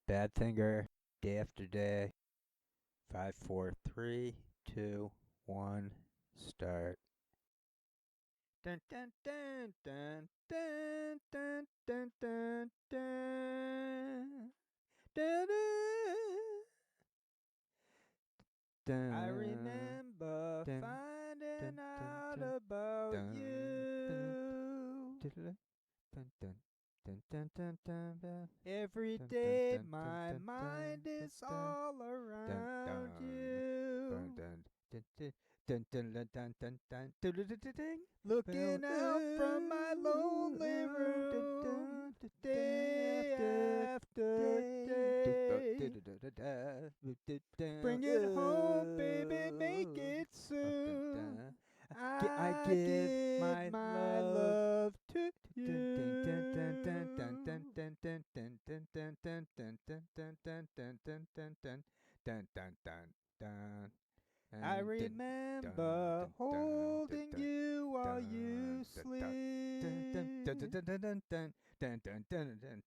Badfinger, day after day. 5, 4, 3, 2, 1, start. Dun dun dun dun dun dun dun dun dun. Dun, dun, I remember dun, finding dun, out dun, about dun, you. dun, dun, dun, dun, dun, dun, dun, dun. Every Dun, dun, day dun, dun, my dun, mind dun, is dun, all dun, around dun, dun, you. dun, dun, dun, dun, dun, dun, dun, dun, dun, dun, dun, dun. Looking out from my lonely room, day after day. Bring it home, baby, make it soon. I I give give my my love. love to Dun dun dun dun dun dun you. dun dun dun dun dun dun dun dun dun dun dun dun dun dun dun dun dun dun. I And dun dun remember dun dun dun holding dun you while you dun dun dun dun sleep. dun dun dun dun dun dun dun dun dun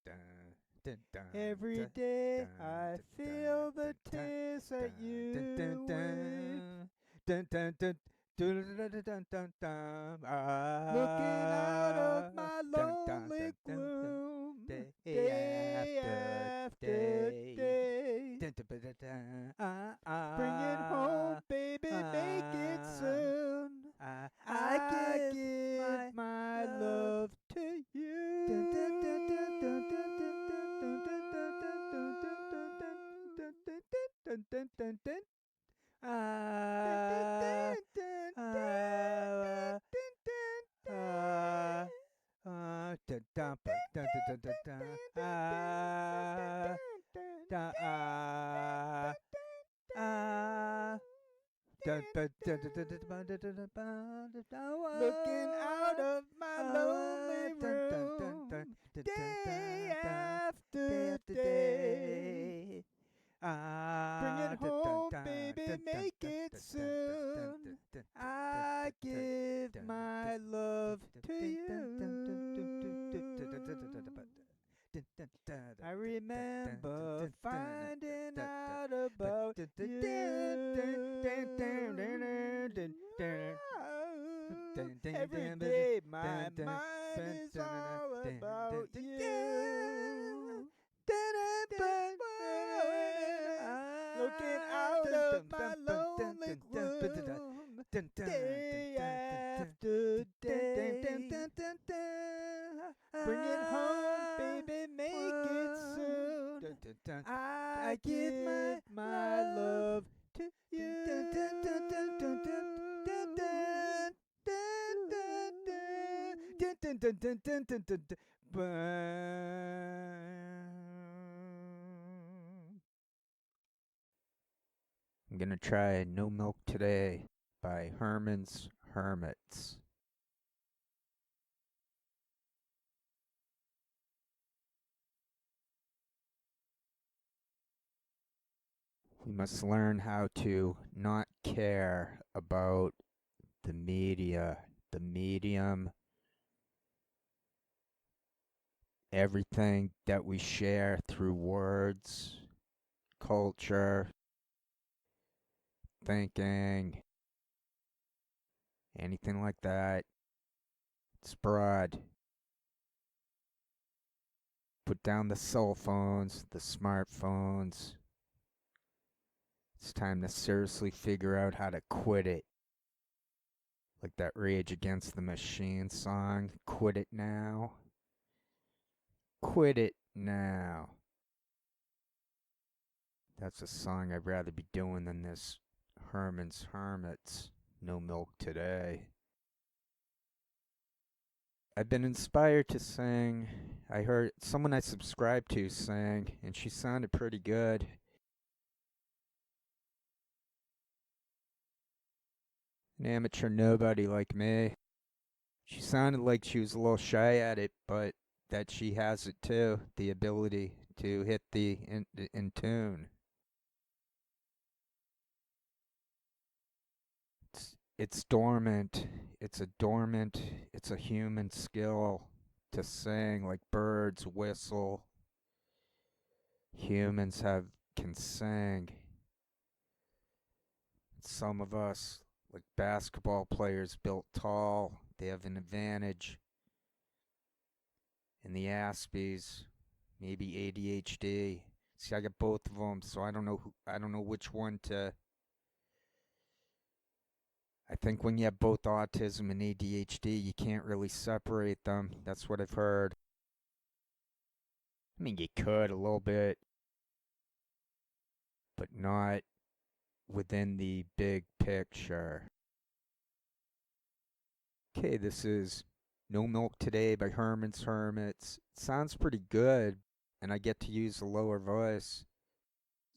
dun dun Every dun day dun I dun feel the dun tears that dun dun dun you weep. dun dun dun dun dun dun dun dun dun Looking out of my dun dun lonely dun dun dun gloom, day day after after day. day. Dun dun dun dun Bring it home, baby, make it soon. I I give give my my love. love to Dun dun dun dun dun dun dun dun dun dun dun dun dun dun dun dun dun dun dun. Ah, ah, ah, dun dun dun dun dun dun dun. Dun, dun dun dun dun dun dun dun dun dun dun Looking out dun. of my lonely Dun dun dun dun room, dun dun day dun dun. Day after after day. day. Bring it Dun dun home, dun baby, dun dun make dun it dun dun dun soon. dun dun dun I dun give dun my dun love dun to dun dun dun dun dun dun you. I remember finding out about you. Every day my mind is all about you. Looking out of my lonely gloom, day after day. Bring it home, baby, make it soon. I give my love to I'm gonna try No Milk Today by Herman's Hermits. We must learn how to not care about the media, the medium, everything that we share through words, culture, thinking, anything like that. It's broad. Put down the cell phones, the smartphones. It's time to seriously figure out how to quit it. Like that Rage Against the Machine song, Quit It Now. Quit it now. That's a song I'd rather be doing than this Herman's Hermits, No Milk Today. I've been inspired to sing. I heard someone I subscribed to sing, and she sounded pretty good. An amateur nobody like me. She sounded like she was a little shy at it, but that she has it too, the ability to hit the in tune. It's dormant. It's a dormant, it's a human skill to sing like birds whistle. humans can sing. Some of us, like basketball players built tall, they have an advantage. And the Aspies, maybe ADHD. See, I got both of them, so I don't know which one to. I think when you have both autism and ADHD, you can't really separate them. That's what I've heard. I mean, you could a little bit, but not within the big picture. Okay, this is No Milk Today by Herman's Hermits. It sounds pretty good, and I get to use a lower voice,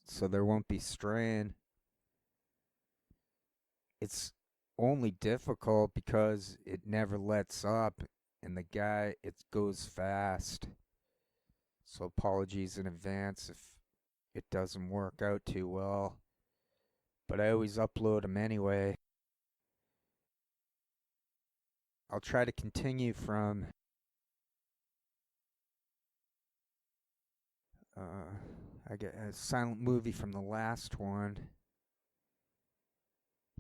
so there won't be strain. It's only difficult because it never lets up, and it goes fast. So apologies in advance if it doesn't work out too well. But I always upload them anyway. I'll try to continue from I get a silent movie from the last one.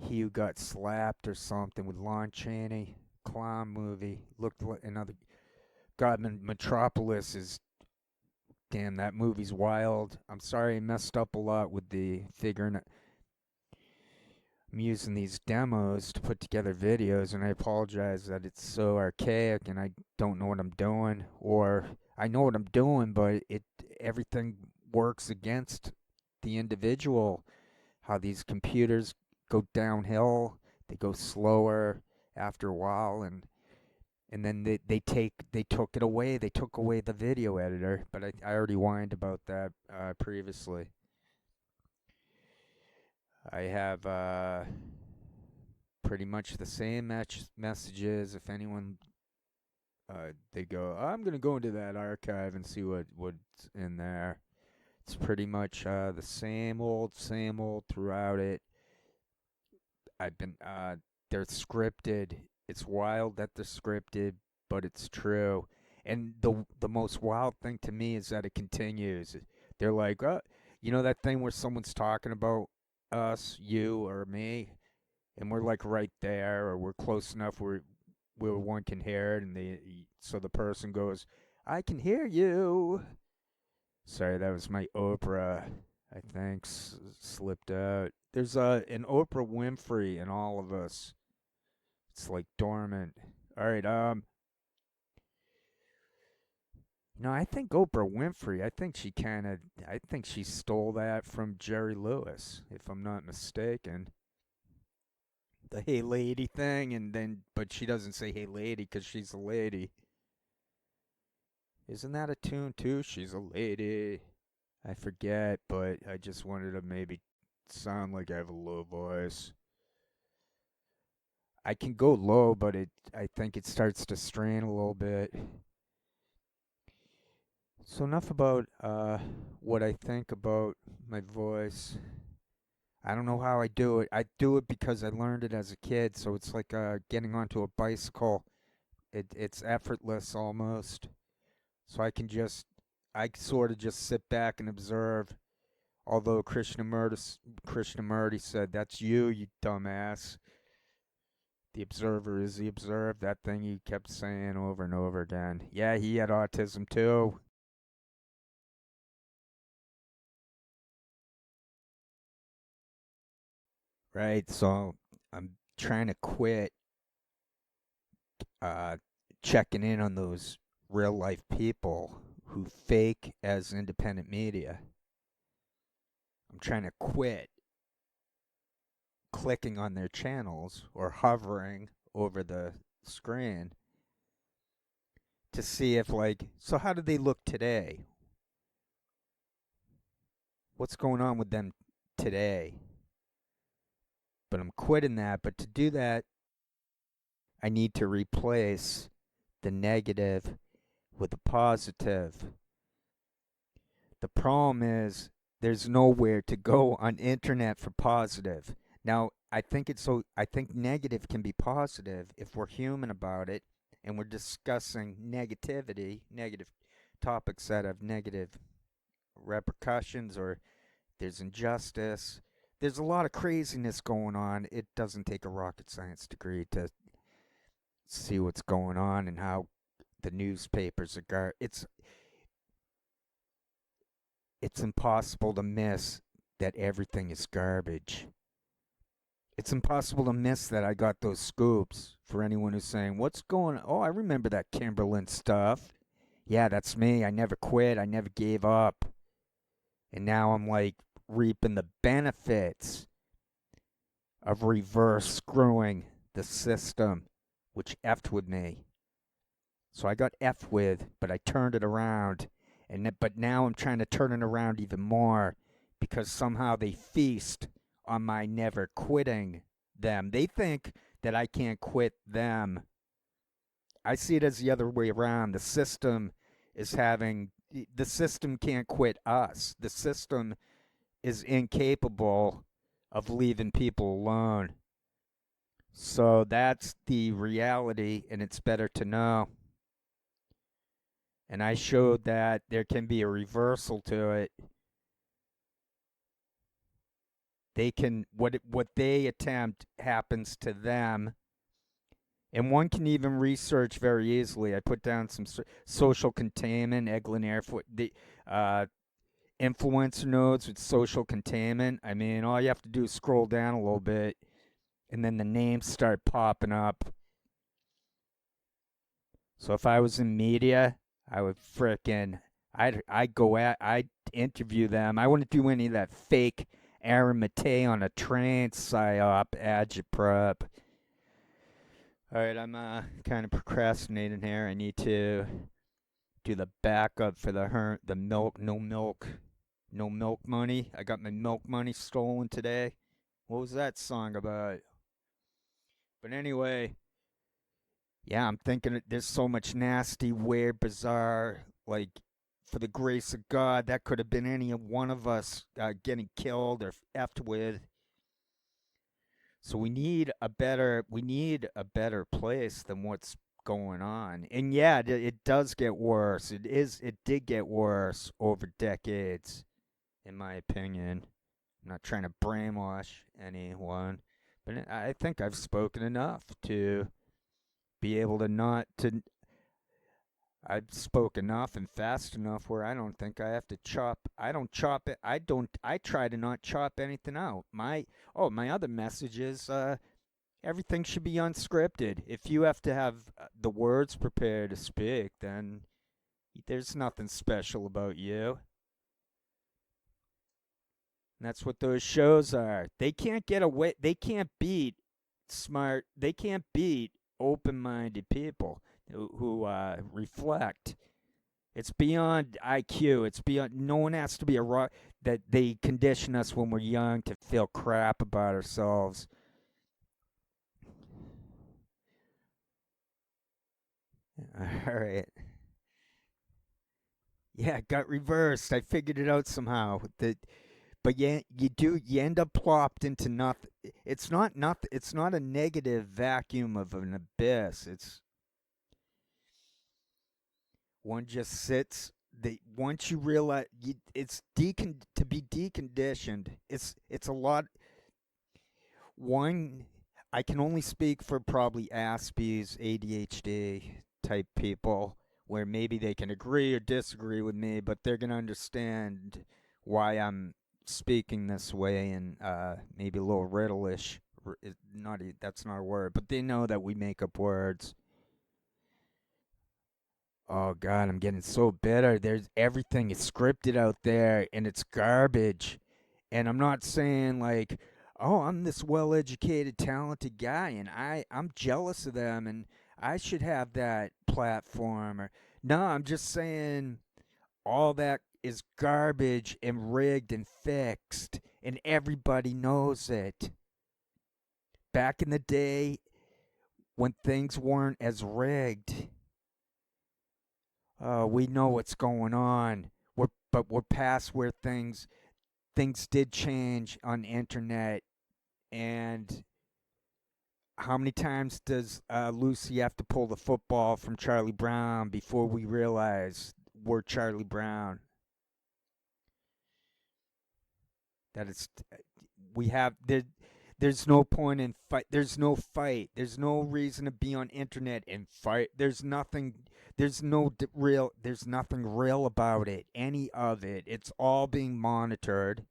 He Who Got Slapped or something with Lon Chaney. Clown movie. Looked like another. God, Metropolis is. Damn, that movie's wild. I'm sorry I messed up a lot with the figuring. I'm using these demos to put together videos, and I apologize that it's so archaic and I don't know what I'm doing, or I know what I'm doing, but everything works against the individual. How these computers go downhill, they go slower after a while, and then they took it away. They took away the video editor, but I already whined about that previously. I have pretty much the same messages. If anyone they go, I'm gonna go into that archive and see what's in there. It's pretty much the same old throughout it. I've been they're scripted. It's wild that they're scripted, but it's true. And the most wild thing to me is that it continues. They're like, you know that thing where someone's talking about us, you or me, and we're like right there, or we're close enough where one can hear it, and so the person goes, "I can hear you." Sorry, that was my Oprah. I think slipped out. There's an Oprah Winfrey in all of us. It's like dormant. All right. No, I think Oprah Winfrey. I think she stole that from Jerry Lewis, if I'm not mistaken. The "Hey Lady" thing, but she doesn't say "Hey Lady" because she's a lady. Isn't that a tune too? She's a lady. I forget, but I just wanted to maybe sound like I have a low voice. I can go low, but I think it starts to strain a little bit. So enough about what I think about my voice. I don't know how I do it. I do it because I learned it as a kid, so it's like getting onto a bicycle. It's effortless almost. So I sort of just sit back and observe. Although Krishnamurti said, "That's you, you dumbass." The observer is the observed. That thing he kept saying over and over again. Yeah, he had autism too. Right, so I'm trying to quit uh, checking in on those real life people who fake as independent media. I'm trying to quit clicking on their channels or hovering over the screen to see if, like, so how do they look today? What's going on with them today? But I'm quitting that. But to do that, I need to replace the negative with the positive. The problem is there's nowhere to go on internet for positive. Now, I think negative can be positive if we're human about it and we're discussing negativity, negative topics that have negative repercussions or there's injustice. There's a lot of craziness going on. It doesn't take a rocket science degree to see what's going on and how the newspapers are it's impossible to miss that everything is garbage. It's impossible to miss that I got those scoops for anyone who's saying, "What's going on? Oh, I remember that Kimberlin stuff." Yeah, that's me. I never quit. I never gave up. And now I'm like reaping the benefits of reverse screwing the system, which effed with me. So I got effed with, but I turned it around. But now I'm trying to turn it around even more because somehow they feast on my never quitting them. They think that I can't quit them. I see it as the other way around. The system can't quit us. The system is incapable of leaving people alone. So that's the reality, and it's better to know. And I showed that there can be a reversal to it. They can what they attempt happens to them, and one can even research very easily. I put down some social containment, Eglin Airfoot, the influencer nodes with social containment. I mean, all you have to do is scroll down a little bit, and then the names start popping up. So if I was in media, I would frickin' I'd interview them. I wouldn't do any of that fake Aaron Matei on a train psyop agitprop. All right, I'm kind of procrastinating here. I need to do the backup for the no milk money. I got my milk money stolen today. What was that song about? But anyway, yeah, I'm thinking there's so much nasty, weird, bizarre, like, for the grace of God, that could have been any one of us getting killed or effed with. So we need a better place than what's going on. And yeah, it does get worse. It did get worse over decades, in my opinion. I'm not trying to brainwash anyone, but I think I've spoken enough to be able to not to I've spoke enough and fast enough where I don't think I have to chop. I don't chop it. I try to not chop anything out. My other message is everything should be unscripted. If you have to have the words prepared to speak, then there's nothing special about you. And that's what those shows are. They can't get away. They can't beat smart. They can't beat open-minded people who reflect. It's beyond IQ. It's beyond. No one has to be a rock. That they condition us when we're young to feel crap about ourselves. All right. Yeah, it got reversed. I figured it out somehow. But you end up plopped into nothing. It's not a negative vacuum of an abyss. It's one just sits. Once you realize to be deconditioned. It's a lot. One, I can only speak for probably Aspies, ADHD type people, where maybe they can agree or disagree with me, but they're gonna understand why I'm speaking this way and maybe a little riddleish. That's not a word, but they know that we make up words. Oh God, I'm getting so bitter. There's everything is scripted out there, and it's garbage. And I'm not saying like, oh, I'm this well-educated, talented guy, and I'm jealous of them, and I should have that platform. Or no, I'm just saying all that is garbage and rigged and fixed, and everybody knows it. Back in the day, when things weren't as rigged, we know what's going on. But we're past where things did change on the internet. And how many times does Lucy have to pull the football from Charlie Brown before we realize we're Charlie Brown? That it's we have there. There's no point in fight. There's no fight. There's no reason to be on internet and fight. There's nothing. There's no real. There's nothing real about it. Any of it. It's all being monitored.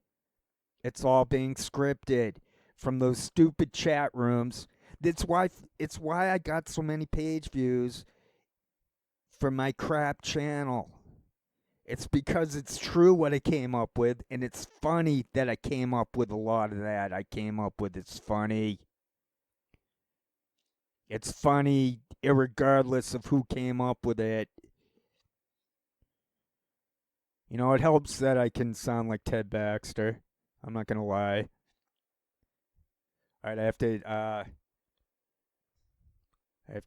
It's all being scripted from those stupid chat rooms. That's why. It's why I got so many page views for my crap channel. It's because it's true what I came up with, and it's funny that I came up with a lot of that. I came up with it's funny. It's funny, irregardless of who came up with it. You know, it helps that I can sound like Ted Baxter. I'm not gonna lie. All right, I have to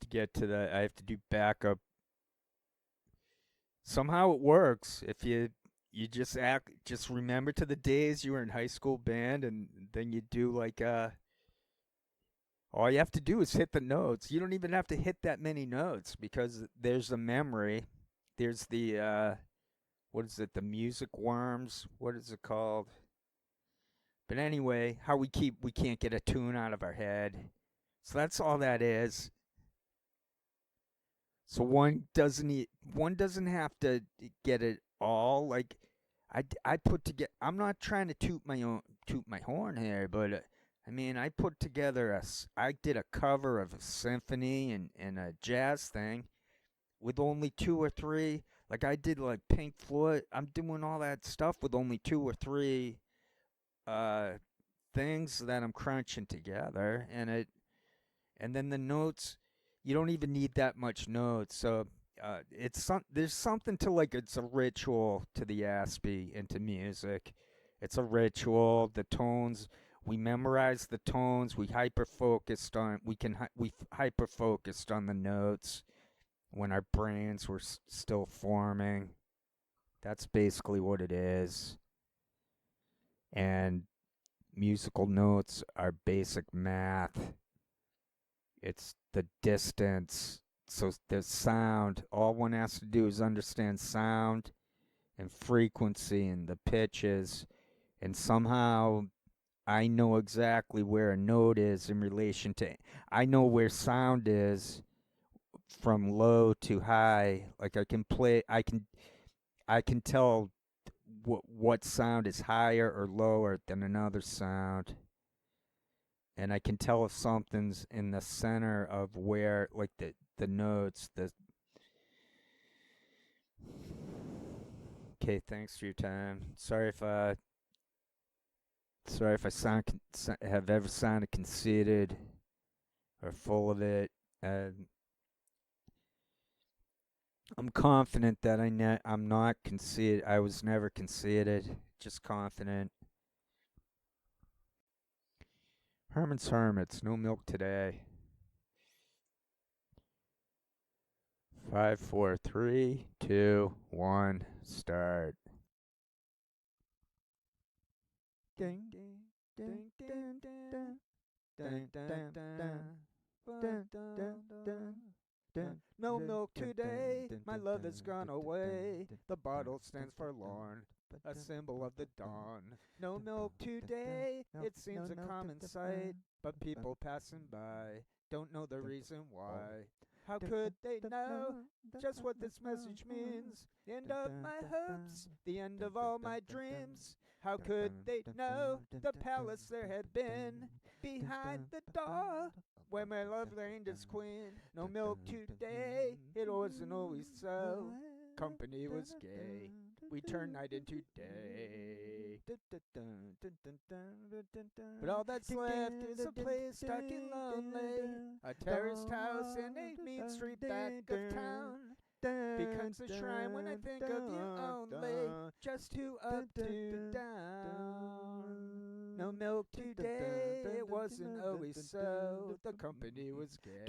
get to the. I have to do backup. Somehow it works if you just remember to the days you were in high school band, and then you do like all you have to do is hit the notes. You don't even have to hit that many notes because there's the memory. There's the what is it? The music worms. What is it called? But anyway, how we can't get a tune out of our head. So that's all that is. So one doesn't have to get it all. Like I put together. I'm not trying to toot my horn here, but I mean I put together I did a cover of a symphony and a jazz thing with only two or three. Like I did like Pink Floyd. I'm doing all that stuff with only two or three uh things that I'm crunching together, and then the notes, you don't even need that much notes. So there's something to like it's a ritual to the Aspie and to music. It's a ritual. The tones, we memorize the tones. We hyper focused on we hyper focused on the notes when our brains were still forming. That's basically what it is. And musical notes are basic math. It's the distance. So the sound, all one has to do is understand sound and frequency and the pitches. And somehow I know exactly where a note is in relation to, I know where sound is from low to high. Like I can tell what sound is higher or lower than another sound. And I can tell if something's in the center of where, like the notes. Okay, thanks for your time. Sorry if I have ever sounded conceited or full of it. I'm confident that I'm not conceited. I was never conceited, just confident. Herman's Hermits, no milk today. 5, 4, 3, 2, 1, start. Ding, ding, ding, ding, ding, ding, ding, ding, ding, ding. No milk today, my love has gone away. The bottle stands forlorn, a symbol of the dawn. No milk today, it seems a common sight, but people passing by don't know the reason why. How could they know just what this message means? The end of my hopes, the end of all my dreams. How could they know the palace there had been behind the door where my love reigned as queen? No milk today, it wasn't always so. Company was gay, we turned night into day. But all that's left is a place dark and lonely, a terraced house in a mean street back of town. Becomes a shrine when I think of you only, just too up to down. No milk today, it wasn't always so. The company was gay,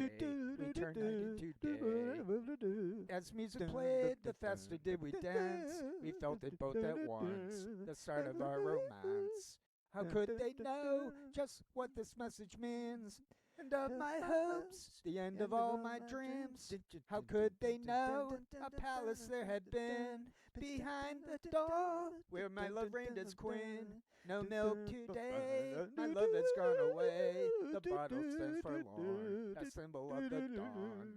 we turned night into day. As music played, the faster did we dance. We felt it both at once, the start of our romance. How could they know just what this message means? end of my hopes, the end of all my dreams. How could they know a palace there had been behind the door where my love reigned as queen? No milk today, my love has gone away. The bottle stands forlorn, that symbol of the dawn.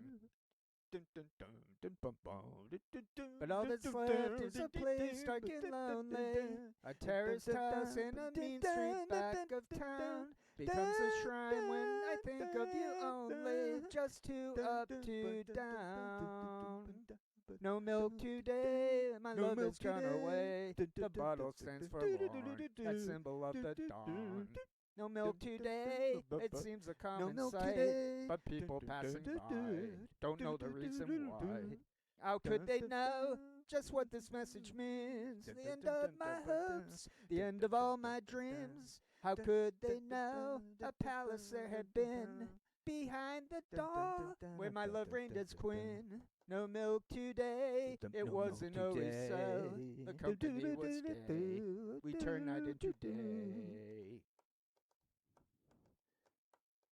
But all that's left is a place dark and lonely, a terraced house in a mean street back of town. Becomes a shrine when I think of you only, just two up, two down. No milk today, my love has gone away. The bottle stands forlorn, that symbol of the dawn. No milk today, it seems a common sight, but people passing by don't know the reason why. How could they know just what this message means? The end of my hopes, the end of all my dreams. How could they know a palace there had been behind the door where my love reigned as queen? No milk today, it wasn't always so. The company was gay, we turned night into day.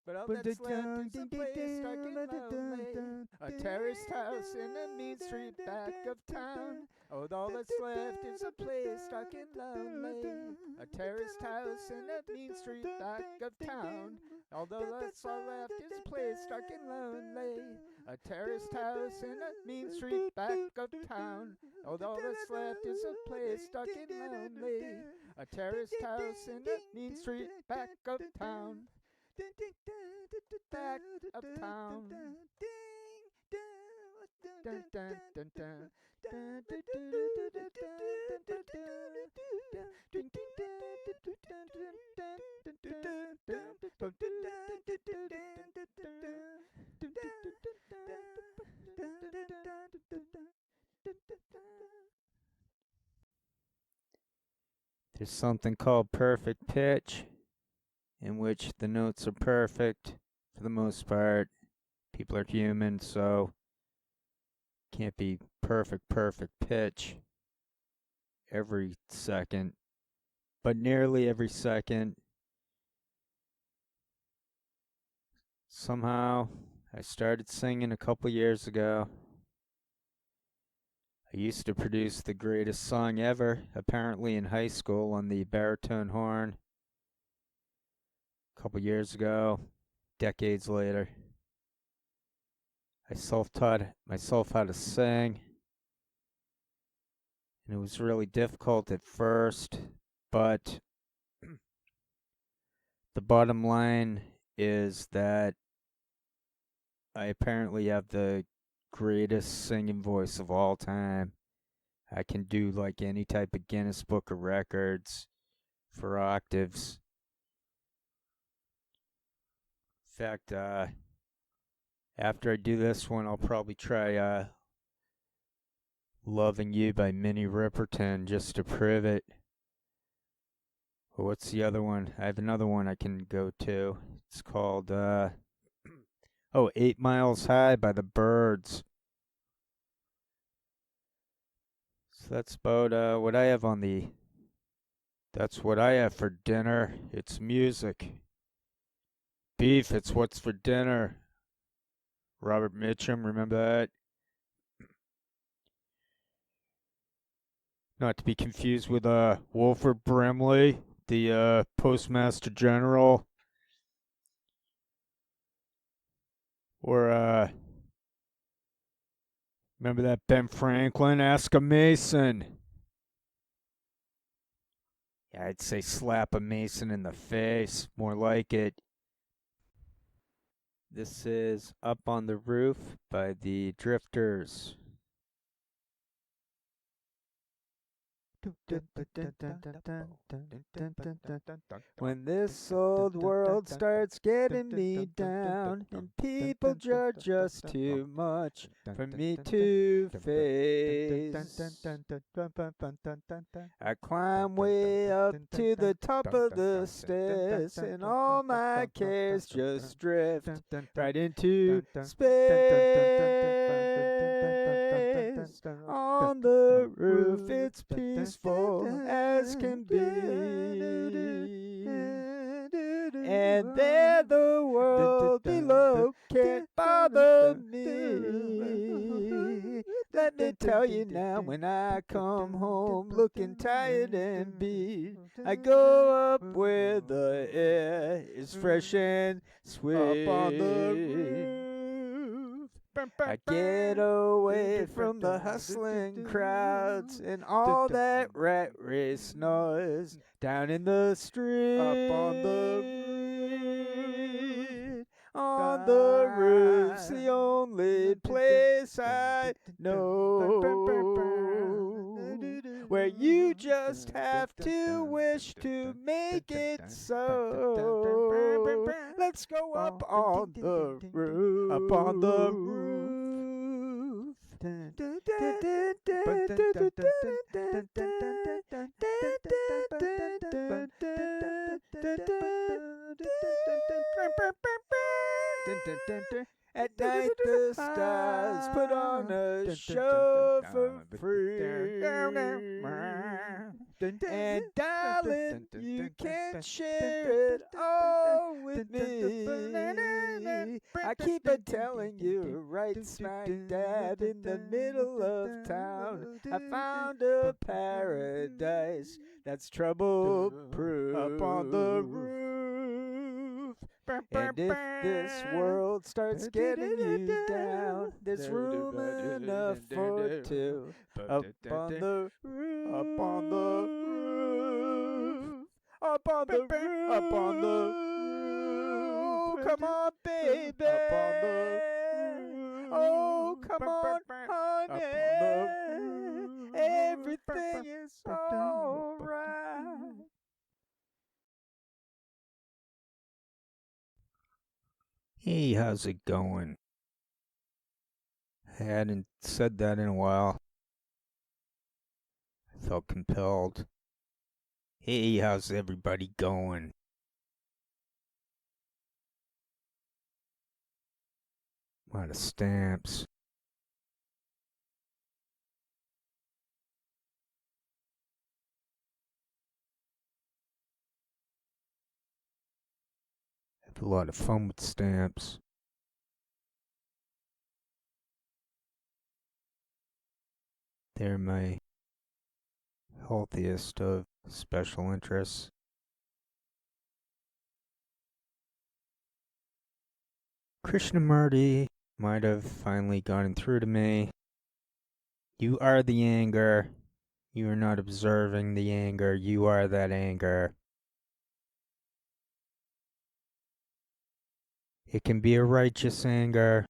But all that's left is a place dark and lonely, a terraced house in a mean street back of town. Oh, all that's left is a place dark and lonely, a terraced house in a mean street back of town. Although that's all left is a place dark and lonely, a terraced house in a mean street back of town. Although that's left is a place dark and lonely, a terraced house in a mean street back of town. Back uptown. There's something called perfect pitch, in which the notes are perfect for the most part. People are human, so can't be perfect pitch every second, but nearly every second. Somehow, I started singing a couple years ago. I used to produce the greatest song ever, apparently in high school, on the baritone horn. A couple years ago, decades later, I self-taught myself how to sing, and it was really difficult at first, but the bottom line is that I apparently have the greatest singing voice of all time. I can do like any type of Guinness Book of Records for octaves. In fact, after I do this one, I'll probably try Loving You by Minnie Riperton just to prove it. What's the other one? I have another one I can go to. It's called 8 Miles High by the Byrds. So that's about what I have on the... That's what I have for dinner. It's music. Beef, it's what's for dinner. Robert Mitchum, remember that? Not to be confused with Wilford Brimley, the Postmaster General. Or, remember that Ben Franklin? Ask a Mason. Yeah, I'd say slap a Mason in the face. More like it. This is Up on the Roof by the Drifters. When this old world starts getting me down and people judge us too much for me to face, I climb way up to the top of the stairs and all my cares just drift right into space. On the roof it's peaceful as can be, and there the world love can't bother me. Let me tell you now, when I come home looking tired and beat, I go up where the air is fresh and sweet. Up on the roof, I get away from the hustling crowds and all that rat race noise down in the street. Up on the roof, on the roof's the only place I know where you just have to wish to make it so. Let's go up on the roof. Up on the roof. At night the stars put on a show for free. And darling, you can share it all with me. I keep a telling you, right smack dab in the middle of town, I found a paradise that's trouble-proof. Up on the roof. And if this world starts getting you down, there's room enough for two. Up on the roof. Up on the roof. Up on the roof. Up on the roof. Come on, baby. Up on the roof. Oh, come on, honey. Everything is alright. Hey, how's it going? I hadn't said that in a while. I felt compelled. Hey, how's everybody going? A lot of stamps. Have a lot of fun with stamps. They're my healthiest of special interests. Krishnamurti might have finally gotten through to me. You are the anger. You are not observing the anger. You are that anger. It can be a righteous anger.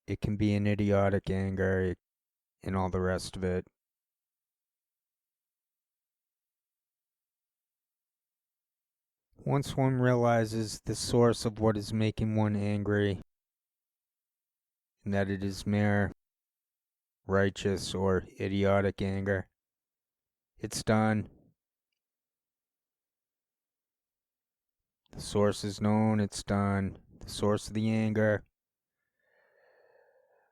It can be an idiotic anger, and all the rest of it. Once one realizes the source of what is making one angry, and that it is mere righteous or idiotic anger, it's done. The source is known, it's done. The source of the anger.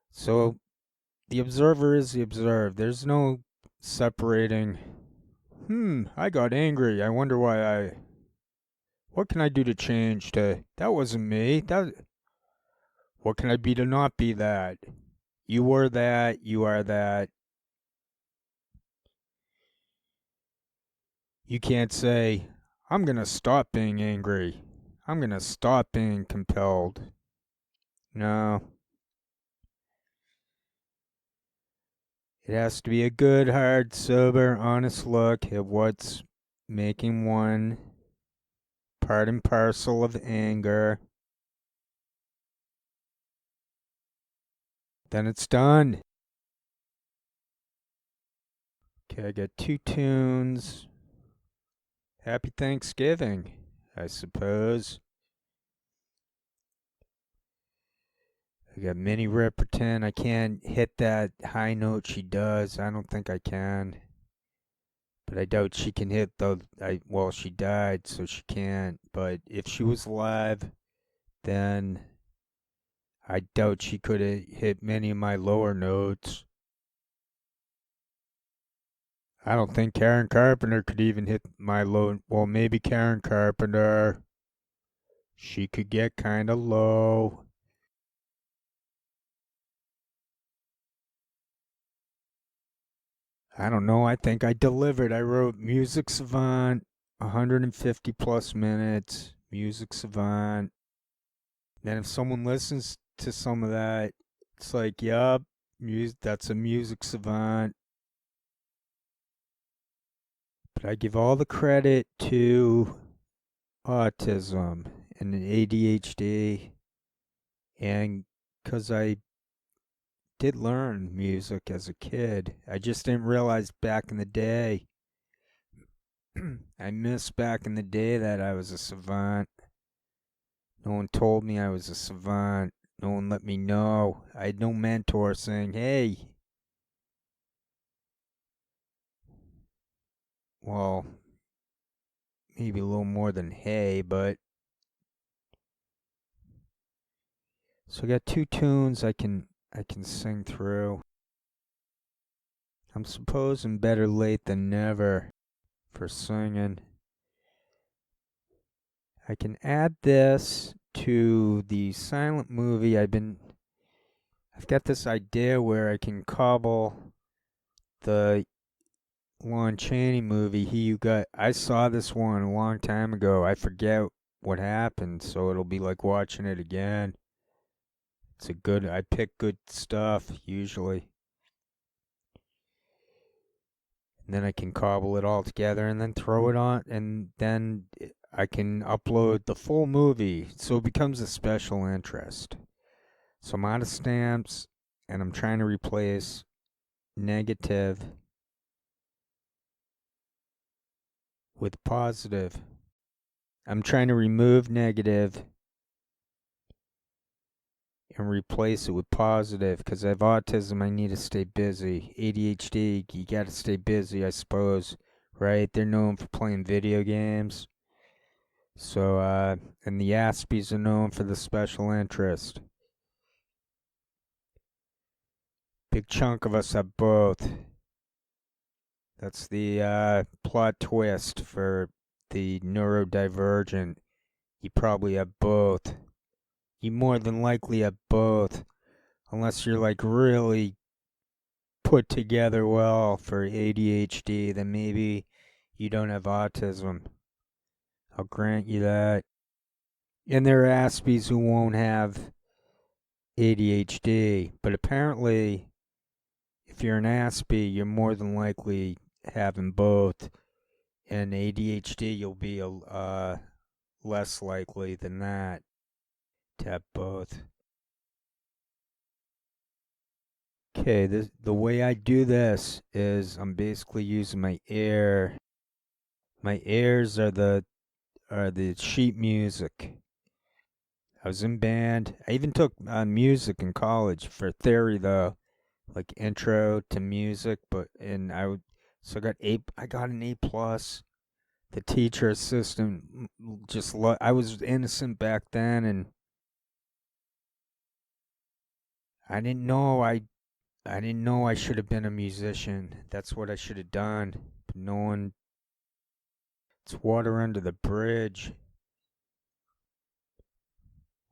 So the observer is the observed. There's no separating, I got angry. I wonder why what can I do to change that wasn't me. What can I be to not be that? You were that, you are that. You can't say, I'm going to stop being angry. I'm going to stop being compelled. No. It has to be a good, hard, sober, honest look at what's making one part and parcel of anger. Then it's done. Okay, I got 2 tunes. Happy Thanksgiving, I suppose. I got Minnie Riperton. I can't hit that high note she does. I don't think I can. But I doubt she can hit well, she died, so she can't. But if she was alive, then I doubt she could have hit many of my lower notes. I don't think Karen Carpenter could even hit my low. Well, maybe Karen Carpenter. She could get kinda low. I don't know, I think I delivered. I wrote Music Savant, 150 plus minutes, Music Savant. Then if someone listens to some of that, it's like, yup, that's a Music Savant. But I give all the credit to autism and ADHD, and because I did learn music as a kid, I just didn't realize back in the day. I missed back in the day that I was a savant. No one told me I was a savant. No one let me know. I had no mentor saying, hey, well, maybe a little more than hey, but. So I got two tunes I can sing through. I'm supposing better late than never for singing. I can add this to the silent movie. I've got this idea where I can cobble the Lon Chaney movie. I saw this one a long time ago. I forget what happened, so it'll be like watching it again. I pick good stuff usually. And then I can cobble it all together and then throw it on, and then I can upload the full movie, so it becomes a special interest. So I'm out of stamps, and I'm trying to replace negative with positive. I'm trying to remove negative and replace it with positive, because I have autism. I need to stay busy. ADHD, you gotta stay busy, I suppose, right? They're known for playing video games. So, and the Aspies are known for the special interest. Big chunk of us have both. That's the plot twist for the neurodivergent. You probably have both. You more than likely have both. Unless you're like really put together well for ADHD, then maybe you don't have autism. I'll grant you that. And there are Aspies who won't have ADHD, but apparently, if you're an Aspie, you're more than likely having both. And ADHD, you'll be less likely than that to have both. Okay, the way I do this is I'm basically using my ear. My ears are the sheet music. I was in band. I even took music in college for theory though, like intro to music. So I got an A plus. The teacher assistant I was innocent back then, and I didn't know I should have been a musician. That's what I should have done. But no one. It's water under the bridge.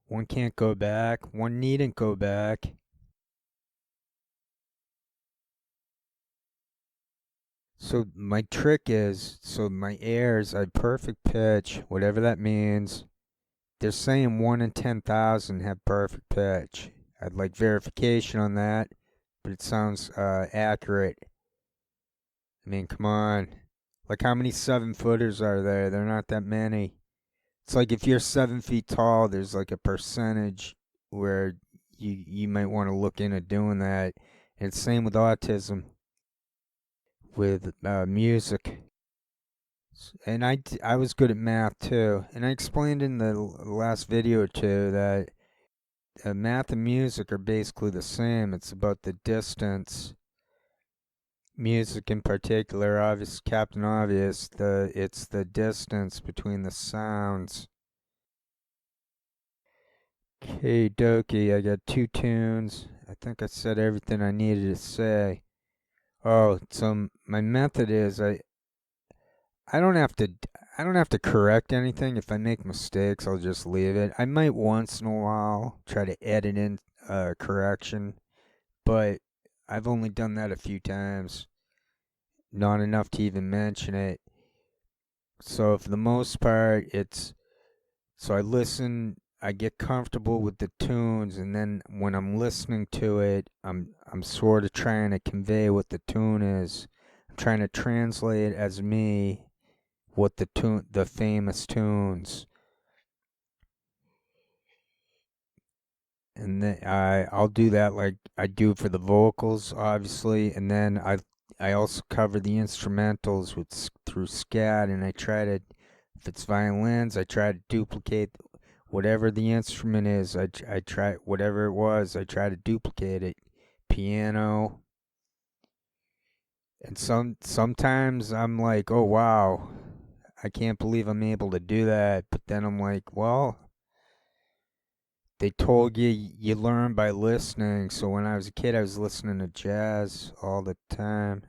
One can't go back. One needn't go back. So my trick is, my airs, I perfect pitch, whatever that means. They're saying 1 in 10,000 have perfect pitch. I'd like verification on that, but it sounds accurate. I mean, come on. Like, how many 7-footers are there? There are not that many. It's like if you're 7 feet tall, there's like a percentage where you might want to look into doing that. And it's same with autism, with music. And I was good at math too. And I explained in the last video too that math and music are basically the same. It's about the distance. Music in particular, obvious, Captain Obvious, it's the distance between the sounds. Okay, dokie, I got 2 tunes. I think I said everything I needed to say. Oh, so my method is I don't have to I don't have to correct anything. If I make mistakes, I'll just leave it. I might once in a while try to edit in a correction, but I've only done that a few times. Not enough to even mention it. So for the most part, so I get comfortable with the tunes, and then when I'm listening to it, I'm sort of trying to convey what the tune is. I'm trying to translate as me what the famous tunes, and then I'll do that like I do for the vocals, obviously, and then I also cover the instrumentals through scat, and I try to, if it's violins, I try to duplicate whatever the instrument is. I try whatever it was, I try to duplicate it. Piano, and sometimes I'm like, oh wow, I can't believe I'm able to do that. But then I'm like, well, they told you learn by listening. So when I was a kid, I was listening to jazz all the time,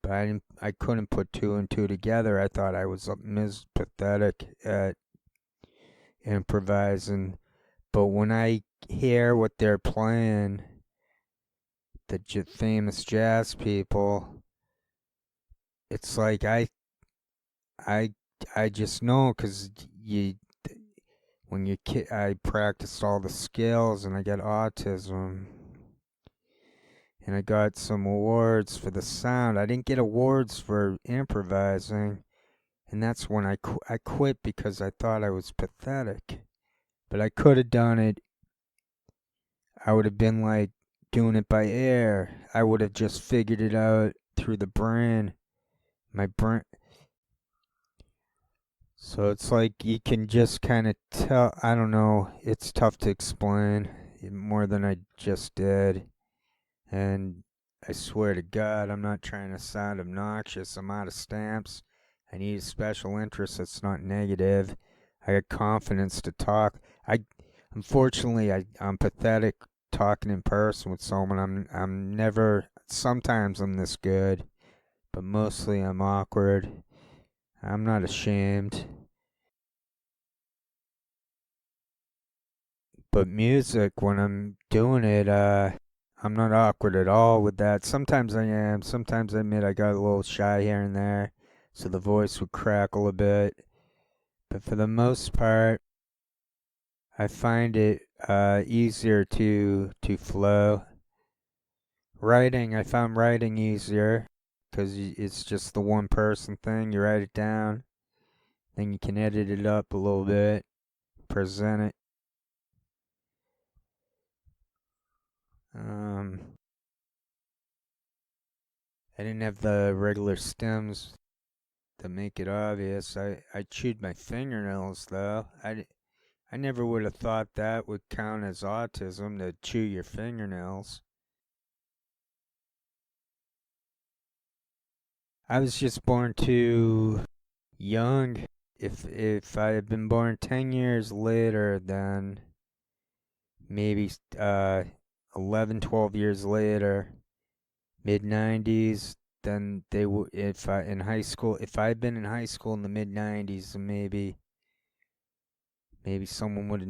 but I couldn't put two and two together. I thought I was pathetic at improvising. But when I hear what they're playing, the famous jazz people, it's like I I just know because you when you kid, I practiced all the skills, and I got autism, and I got some awards for the sound. I didn't get awards for improvising, and that's when I quit because I thought I was pathetic. But I could have done it. I would have been like doing it by ear. I would have just figured it out through the brain. My brain. So it's like you can just kind of tell. I don't know. It's tough to explain more than I just did. And I swear to God, I'm not trying to sound obnoxious. I'm out of stamps. I need a special interest that's not negative. I got confidence to talk. Unfortunately, I'm pathetic talking in person with someone. I'm never. Sometimes I'm this good, but mostly I'm awkward. I'm not ashamed. But music, when I'm doing it, I'm not awkward at all with that. Sometimes I am. Sometimes I admit I got a little shy here and there, so the voice would crackle a bit. But for the most part, I find it easier to flow. Writing, I found writing easier because it's just the one person thing. You write it down, then you can edit it up a little bit, present it. I didn't have the regular stems to make it obvious. I chewed my fingernails though. I never would have thought that would count as autism, to chew your fingernails. I was just born too young. If I had been born 10 years later, then maybe 11, 12 years later, mid 90s, then they would, if I in high school, if I had been in high school in the mid 90s, then maybe someone would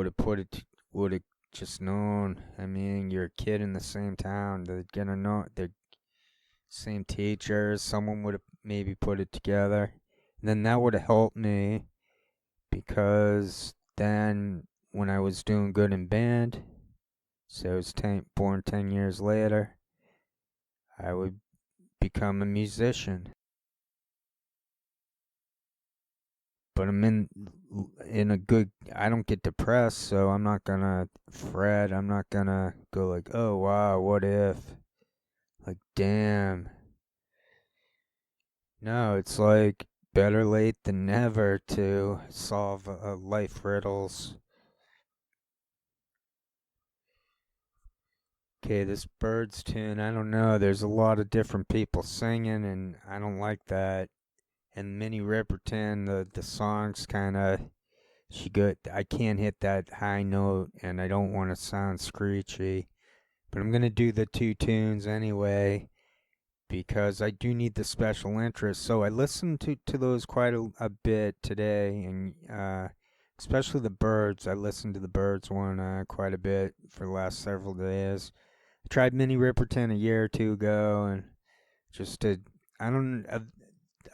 have put it, would have just known. I mean, you're a kid in the same town. They're gonna know. They're same teachers. Someone would have maybe put it together. And then that would have helped me because then when I was doing good in band, so I was born 10 years later, I would become a musician. But I'm in a good. I don't get depressed, so I'm not gonna fret. I'm not gonna go like, oh wow, what if? Like, damn. No, it's like better late than never to solve life riddles. Okay, this Birds tune, I don't know. There's a lot of different people singing, and I don't like that. And Minnie Riperton, the songs kind of, she good. I can't hit that high note, and I don't want to sound screechy. But I'm gonna do the two tunes anyway because I do need the special interest. So I listened to those quite a bit today, and especially the birds. I listened to the birds one quite a bit for the last several days. I tried Minnie Riperton a year or two ago, and just did. I don't.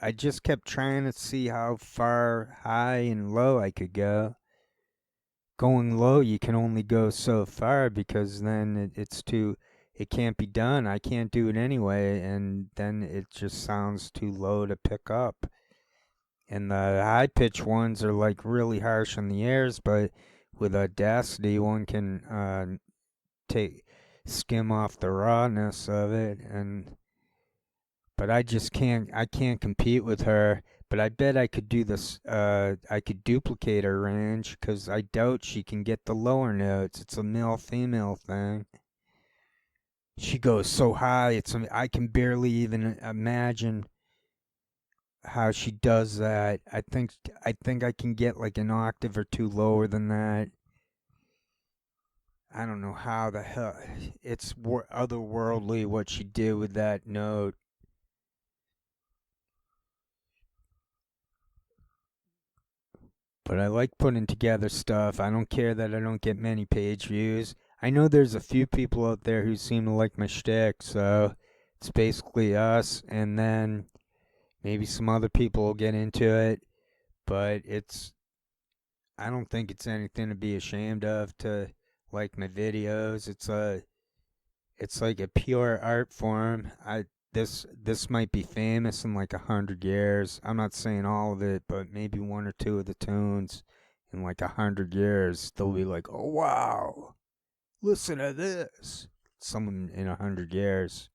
I just kept trying to see how far high and low I could go. Going low, you can only go so far because then it's too. It can't be done. I can't do it anyway, and then it just sounds too low to pick up. And the high pitch ones are like really harsh on the ears, but with Audacity, one can take skim off the rawness of it, and but I just can't. I can't compete with her. But I bet I could do this. I could duplicate her range because I doubt she can get the lower notes. It's a male-female thing. She goes so high. I can barely even imagine how she does that. I think I can get like an octave or two lower than that. I don't know how the hell. It's otherworldly what she did with that note. But I like putting together stuff. I don't care that I don't get many page views. I know there's a few people out there who seem to like my shtick, so it's basically us, and then maybe some other people will get into it. But I don't think it's anything to be ashamed of to like my videos. It's like a pure art form. This might be famous in like 100 years. I'm not saying all of it, but maybe one or two of the tunes in like 100 years, they'll be like, "Oh wow, listen to this." Someone in 100 years.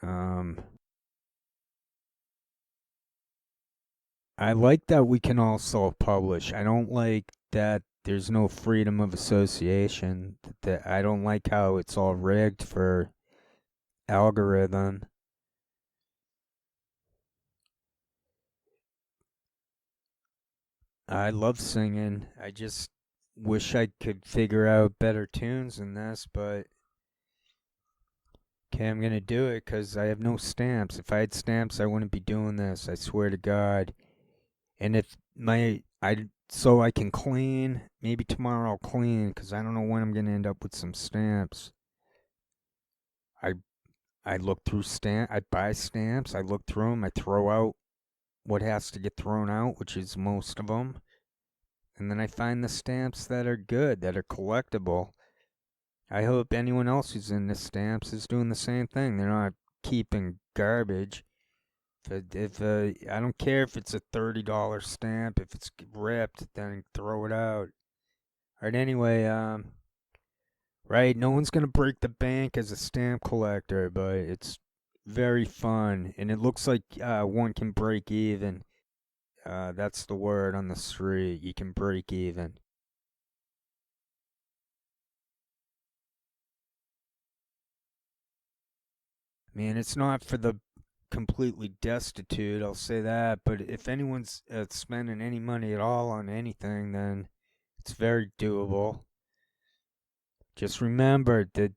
Um, I like that we can all self-publish. I don't like that there's no freedom of association. That I don't like how it's all rigged for algorithm. I love singing. I just wish I could figure out better tunes than this, but okay, I'm gonna do it because I have no stamps. If I had stamps, I wouldn't be doing this. I swear to God. And if so I can clean. Maybe tomorrow I'll clean because I don't know when I'm gonna end up with some stamps. I I look through I buy stamps. I look through them. I throw out what has to get thrown out, which is most of them. And then I find the stamps that are good, that are collectible. I hope anyone else who's into stamps is doing the same thing. They're not keeping garbage. If I don't care if it's a $30 stamp, if it's ripped, then throw it out. Alright, anyway, right, no one's gonna break the bank as a stamp collector, but it's very fun, and it looks like one can break even. That's the word on the street. You can break even. Man, it's not for the completely destitute, I'll say that, but if anyone's spending any money at all on anything, then it's very doable. Just remember that,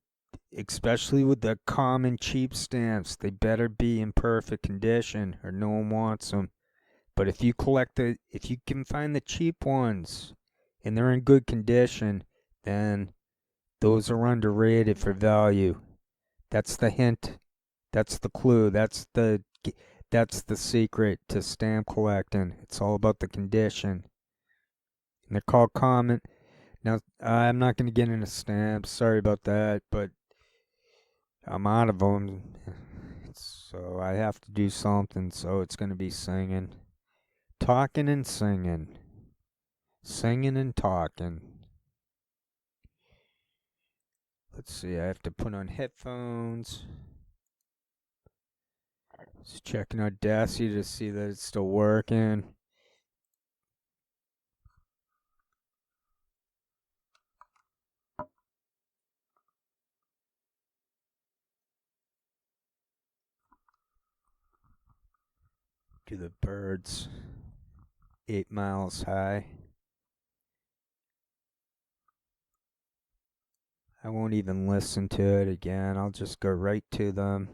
especially with the common cheap stamps, they better be in perfect condition or no one wants them. But if you can find the cheap ones and they're in good condition, then those are underrated for value. That's the hint. That's the clue. That's the secret to stamp collecting. It's all about the condition. And they're called common. Now, I'm not going to get into stamps. Sorry about that, but I'm out of them. So I have to do something. So it's going to be singing. Talking and singing. Singing and talking. Let's see. I have to put on headphones. Just checking Audacity to see that it's still working. Do the birds 8 miles high. I won't even listen to it again. I'll just go right to them.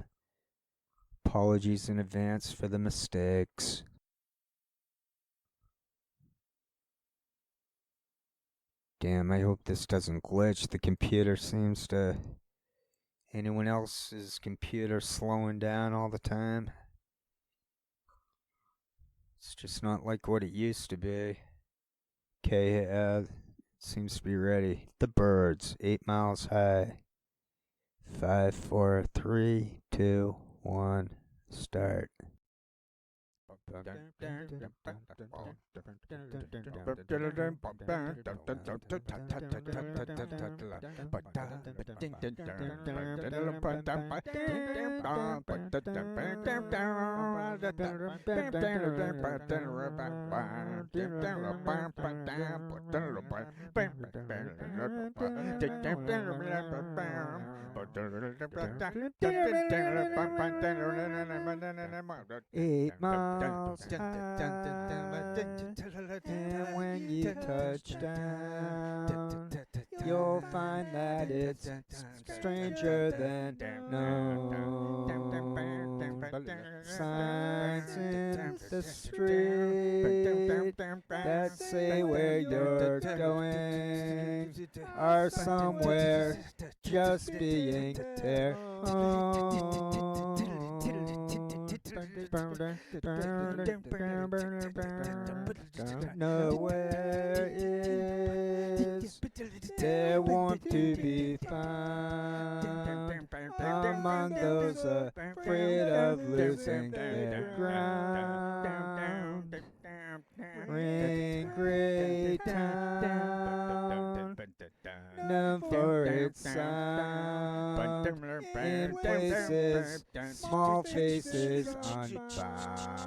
Apologies in advance for the mistakes. Damn, I hope this doesn't glitch. The computer seems to... Anyone else's computer slowing down all the time? It's just not like what it used to be. Okay, seems to be ready. The birds, 8 miles high. 5, 4, 3, 2, 1, start. Eight miles high, and when you touch down, you'll find that it's stranger than known. Signs in the street that say where you're going are somewhere just being there. Nowhere is there want to be found among those afraid of losing their ground. Ring, great town, known for its sound, in places, small faces unbound.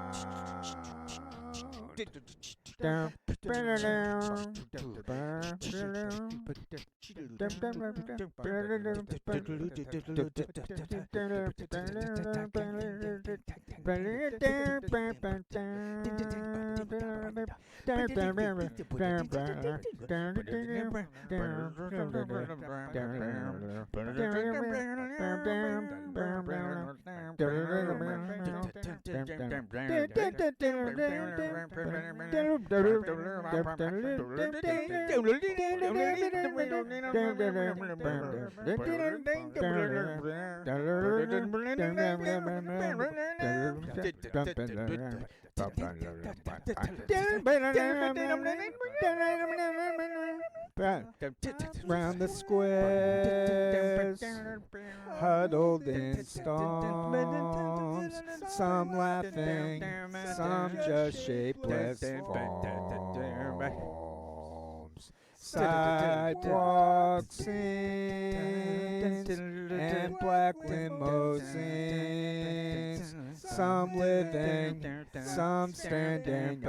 Round the squares, huddled in storms, some laughing, some just shapeless forms. Sidewalk scenes and black limousines, some living, some standing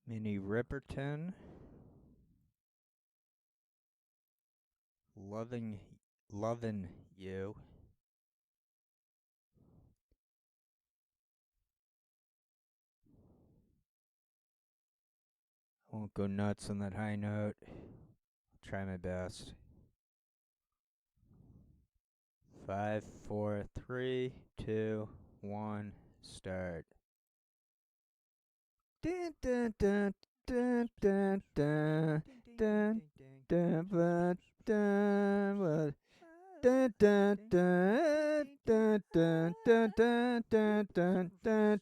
Minnie Riperton. Loving you. I won't go nuts on that high note. I'll try my best. 5, 4, 3, 2, 1, start. Dun, dun, dun, dun, dun, dun, dun, dun, but, dun, but, dun, dun, dun, dun, dun, dun, dun, dun, dun, dun,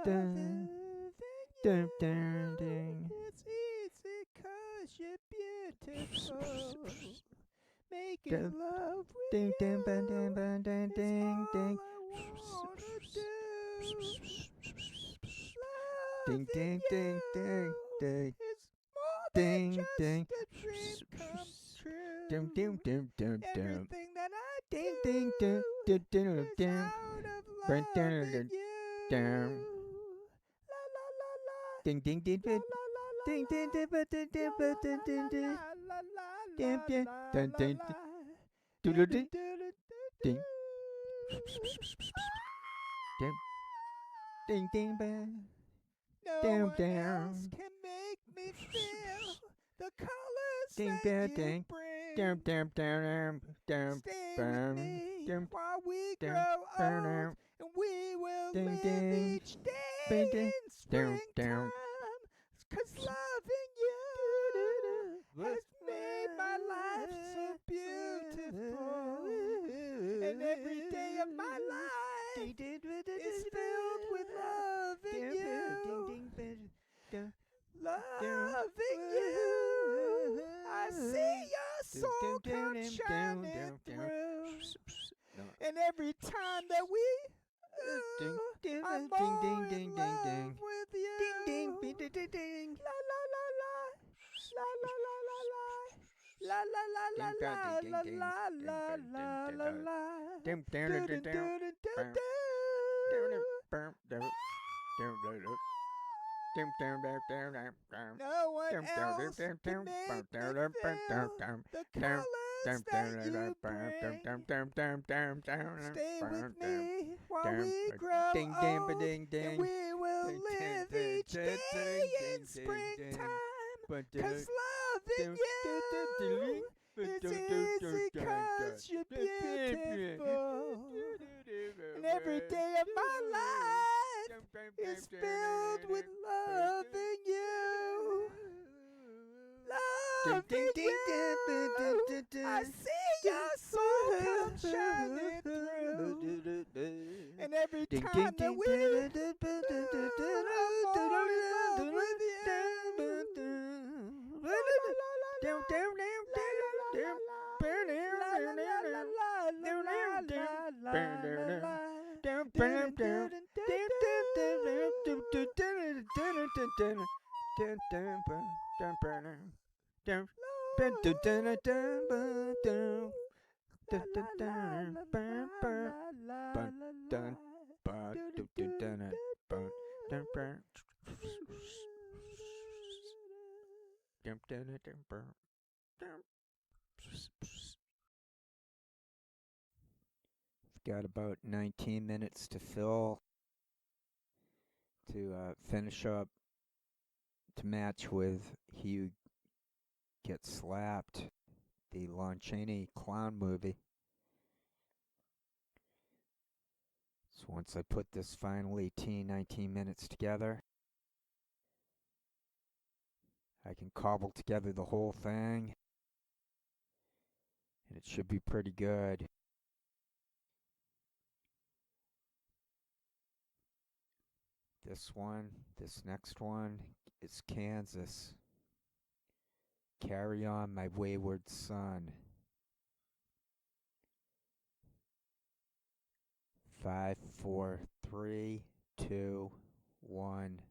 dun. Dun, dun, ding. It's easy 'cause you're beautiful. Making Dun, love with ding, ding, you ding, ding, ding, ding, is ding, all ding. I wanna do. Ding, Loving ding, ding, ding, you ding, is more than ding, ding. just a dream come Dum, true. dum, dum, dum, dum. Everything that I Ding, ding, ding, do ding, ding, is ding. out of Dun, dun, loving dun, you. dun. La la la la. Ding, ding, ding, La ding. la la la Ding, la. ding, ding, ding, ding, La ding, ding, ding. la la Ding, la ding, la dun, la ding, la. doodle, ding, ding. Do. Ding, ding, bang. No Ding, one else ding. can make me feel the colors Ding, that ding, you ding. bring. Dum, dum, dum, dum, Stay dum, with me dum, while we dum, grow dum, old, and we will ding, live ding. each day Bing, ding. in Dum, springtime. dum. 'Cause loving you has made my life so beautiful, and every day of my life is filled with loving you. Loving you, I see your soul come shining through. And every time that we, I'm more in love with you. La la la la, la la la la la, la la la la la la la la la la. Dum, dum, Do dum, do dum, do dum. do. No one else can make me feel the colors that you bring. Stay with me while we grow old, and we will live each day in springtime. 'Cause loving you is easy 'cause you're beautiful. And every day of my life is filled with loving you. Loving you. I see your soul come shining through. And every time that we, I'm more in love with you. La la la la la. Got about 19 minutes to fill to finish up to match with Hugh Gets Slapped, the Lon Chaney clown movie. So once I put this final 19 minutes together, I can cobble together the whole thing, and it should be pretty good. This next one is Kansas. Carry on, my wayward son. 5, 4, 3, 2, 1.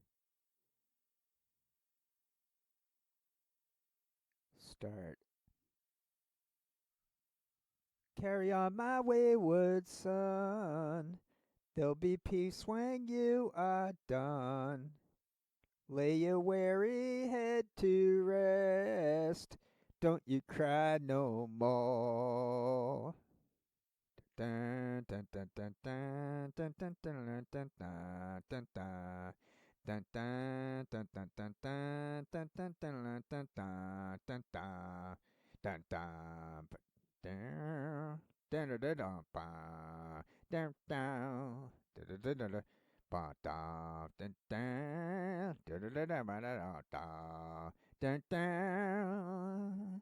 Start. Carry on, my wayward son. There'll be peace when you are done. Lay your weary head to rest. Don't you cry no more. Dun, dun, dun, dun, dun, dun, dun, dun, dun, dun, dun, dun. Dun dun dun dun dun dun dun dun dun dun dun dun dun dun dun dun dun dun ba dun dun dun dun dun ba da dun dun dun dun dun ba da da dun dun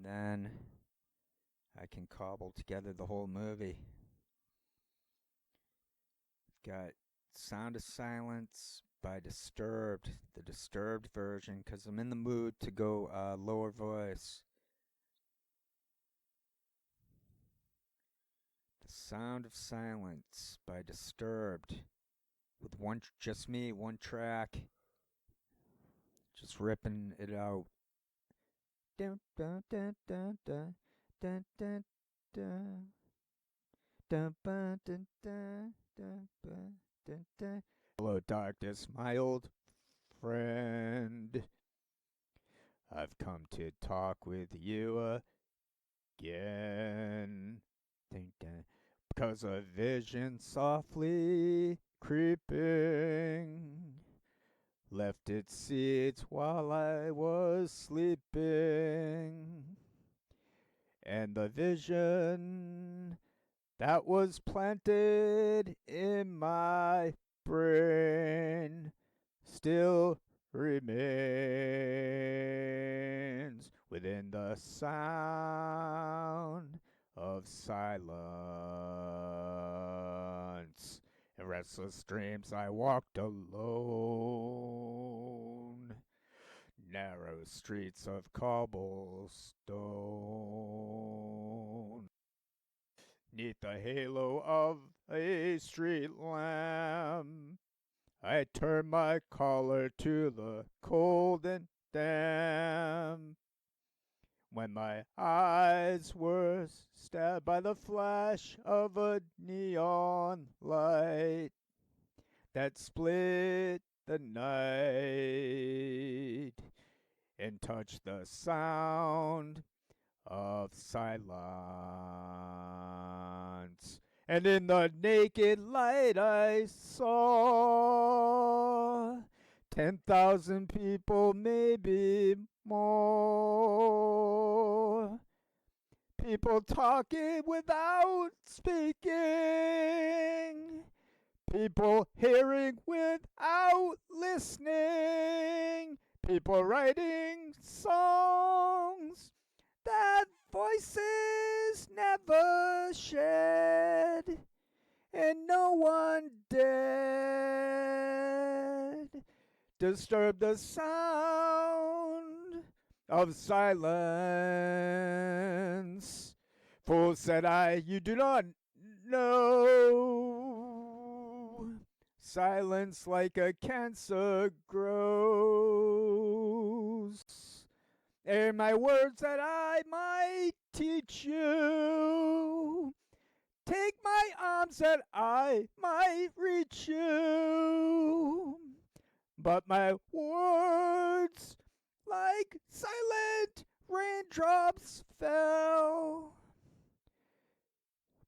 And then I can cobble together the whole movie. Got Sound of Silence by Disturbed, the Disturbed version, because I'm in the mood to go lower voice. The Sound of Silence by Disturbed, with just me, one track, just ripping it out. Dun, dun, dun, dun, dun, dun, dun, dun. Dun, dun, dun, dun, dun, dun, dun, dun. Hello, darkness, my old friend. I've come to talk with you again. Dun, dun. Because a vision softly creeping left its seeds while I was sleeping. And the vision that was planted in my brain still remains within the sound of silence. In restless dreams I walked alone, narrow streets of cobblestone. 'Neath the halo of a street lamp, I turned my collar to the cold and damp. When my eyes were stabbed by the flash of a neon light that split the night and touched the sound of silence. And in the naked light I saw 10,000 people, maybe more. People talking without speaking. People hearing without listening. People writing songs that voices never shared, and no one dared disturb the sound of silence. Fool, said I, you do not know. Silence like a cancer grows. Ere my words that I might teach you. Take my arms that I might reach you. But my words, like silent raindrops, fell.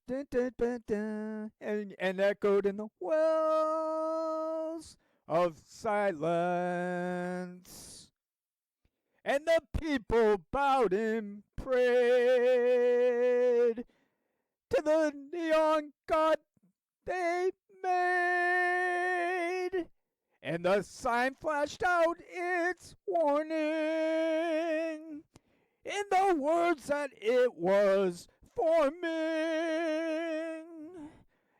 Dun, dun, dun, dun, and echoed in the wells of silence. And the people bowed and prayed to the neon god they made. And the sign flashed out its warning in the words that it was forming.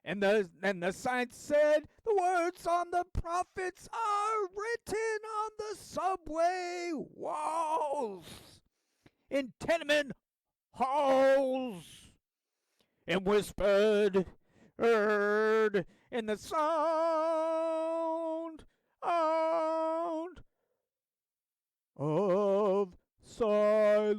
And the sign said, the words on the prophets are written on the subway walls, in tenement halls, and whispered, heard in the sound of silence.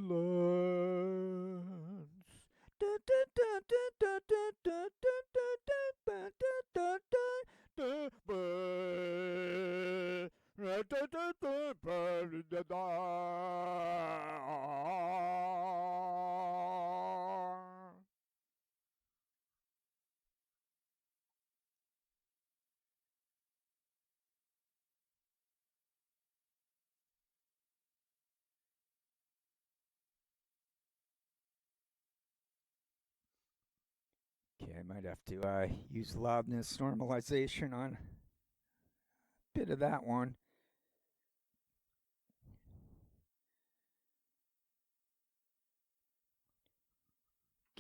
Okay, I might have to use loudness normalization on a bit of that one.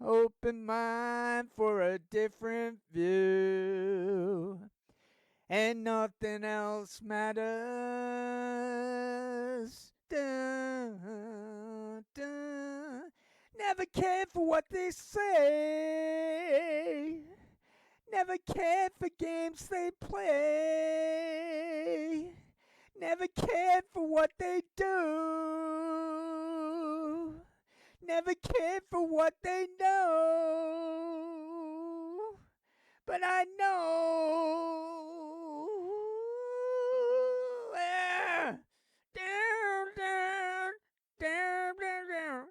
open mind for a different view, and nothing else matters. Dun, dun. Never cared for what they say. Never cared for games they play. Never cared for what they do. Never cared for what they know. But I know. Down, down, down, down, down,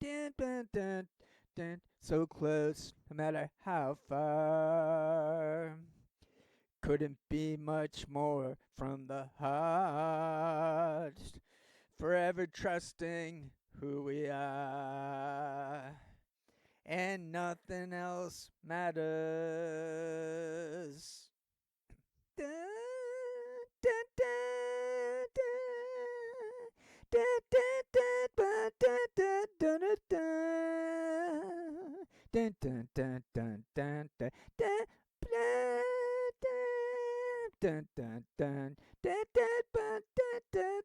down, down, down, down, so close, no matter how far. Couldn't be much more from the heart. Forever trusting who we are, and nothing else matters. Dun, dun, dun, dun, dun, dun, dun, dun, dun, dun, dun, dun, dun, dun, dun, dun, dun. Dun, dun, dun, dun, dun, dun, dun, dun, dun,